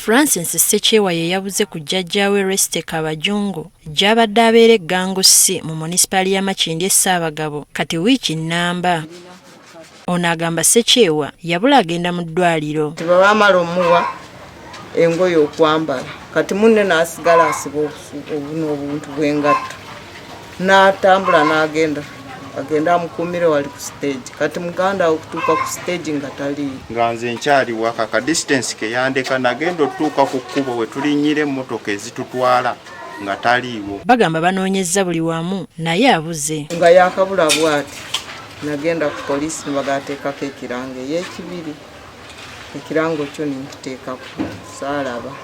Francis Ssekyewa ye yabuze ku jjajjaawe Reste Kabajungu gy'abadde abeera eggangusi mu munisipali ya Makindye Ssaabagabo kati wiiki nnamba. Ono agamba Ssekyewa yabula agenda mu ddwaliro. Tebamala omuwa engoye okwambala kati munne n'asigala asiba obuntu bw'engatto n'atambula n'agenda amukuumire wali ku stage kati muganda okutuuka ku stage nga taliiyo. Nga nze nkyali waka ka distance ke yandeka nagenda otuuka ku kkubo we tulinnyira emmotoka ezitutwala nga taliiwo. Bagamba banoonyezza buli wamu naye abuze. Nga yakabula bw'ati nagenda ku poliisi nebagateekako ekirango ey'ekibiri. Ekirango kyo ninkiteekako saalaba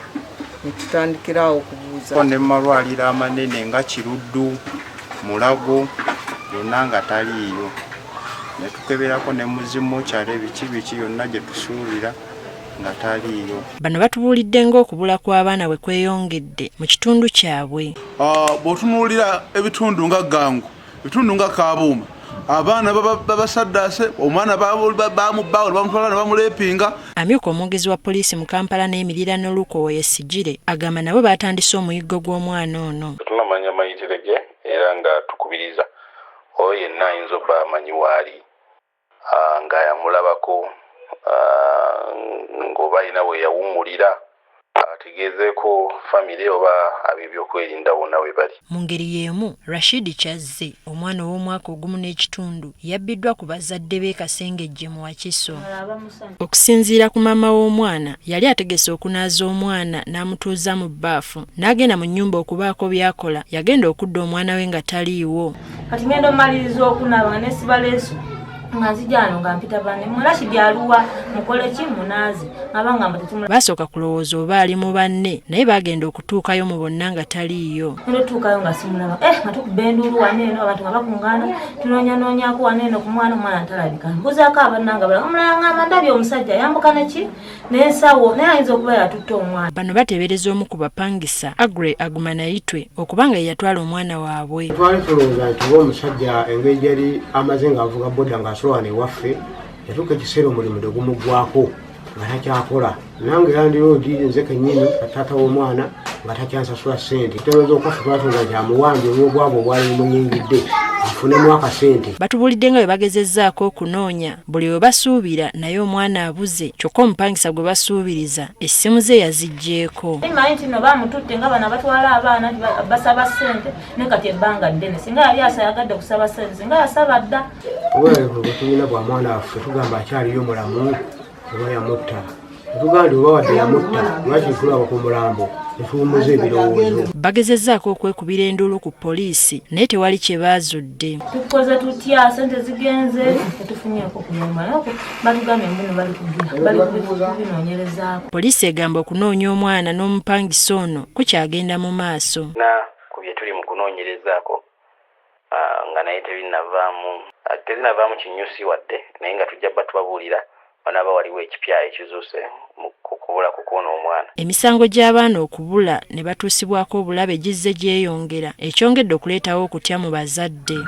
netutandikirawo okubuuza. Ne malwaliro amanene nga Kiruddu, Mulago yonna nga taliiyo. Ne tukeberako ne Muzimu kyalo biki yonna gye tusuubira nga taliiyo. Bano batubuulidde ng'okubula kw'abaana bwe kweyongedde mu kitundu kyabwe. Bw'otunuulira ebitundu nga Gangu, ebitundu nga Kabuuma, abaana babasaddaase, omwana bamubbawo bamutwala ne bamuleepinga. Amyuka omwogezi wa poliisi mu Kampala n'emiriraano Luko Yesigire agamba nabo baatandise omuyiggo gw'omwana ono. Tunamanya mayitire ge era nga tukubiriza oyo yenna ayinza obba amanyi waali nga yamulabako ng'oba alina we yawummulira ategeezeeko famire oba ab'ebyokwerinda bonna we bali. Mu ngeri y'emu Rashid Kyazze omwana ow'omwaka ogumu n'ekitundu yabbiddwa ku bazadde b'e Kasengejje mu Wakiso. Okusinziira ku maama w'omwana yali ategese okunaaza omwana n'amutuuza mu bbaafu n'agenda mu nnyumba okubaako by'akola yagenda okudda omwana we nga taliiwo. Kati ngenda omaliriza okunaaba nga nesiba leesu nga nzijano nga mpita bane Rashid aluwa mukole ki munaazi abanga mbatetumula. Basooka kulowooza oba ali mu banne naye bagenda okutuukayo mu bonna nga taliiyo. Tuukayo nga simulaba nga tukubba enduulu waneeno abantu nga bakuŋŋaana tunoonyannoonyaako waneeno ku mwana talabika. Mbuzaako abannanga balala omulala ngamba ndabye omusajja yambuka neki n'ensawo naye ayinza okuba yatutte omwana. Bano bateebereza omu ku bapangisa Agre Agumanayitwe okubanga ye yatwala omwana waabwe. Twali tulowooza nti omusajja engeri gyali amaze ng'avuga boda nga ne waffe yatuuka ekiseera omulimu tegumugwako nga takyakola nange yandiroodi nze kennyini taata w'omwana nga takyansasula ssente tereeza okuffe twatunga nti amuwambye olw'obwabo obwali bumunyingidde afunemu akasente. Batubuulidde nga bwe bagezezzaako okunoonya buli we basuubira naye omwana abuze kyokka omupangisa gwe basuubiriza essimu ze yaziggyeeko. Imanyi nti no bamututte nga bano abatwala abaana basaba ssente ne kati ebbanga ddene singa yali asayagadde kusaba ssente singa yasaba dda. Bwe tulina bwa mwana waffe tugamba akyaliyo mulamu oba yamutta tugandi oba wadde yamutta lwaki tulaba ku mulambo netuwummuza ebirowoozo. Bagezezzaako okwekubira enduulu ku poliisi naye tewali kye baazudde. Tukoze tutya ssente zigenze tetufunyeeko kuyomba batugambye mbuno bali kubinoonyerezaako. Poliisi egamba okunoonya omwana n'omupangisa ono kukyagenda mu maaso. Ku bye tuli mu kunoonyerezaako nga naye tezinavaamu kinyusi wadde naye nga tujja bba tubabuulira banaaba waliwo ekipya ekizuuse mu kubula kukoona omwana. Emisango gy'abaana okubula ne batuusibwako obulabe gizze gyeyongera ekyongedde okuleetawo okutya mu bazadde.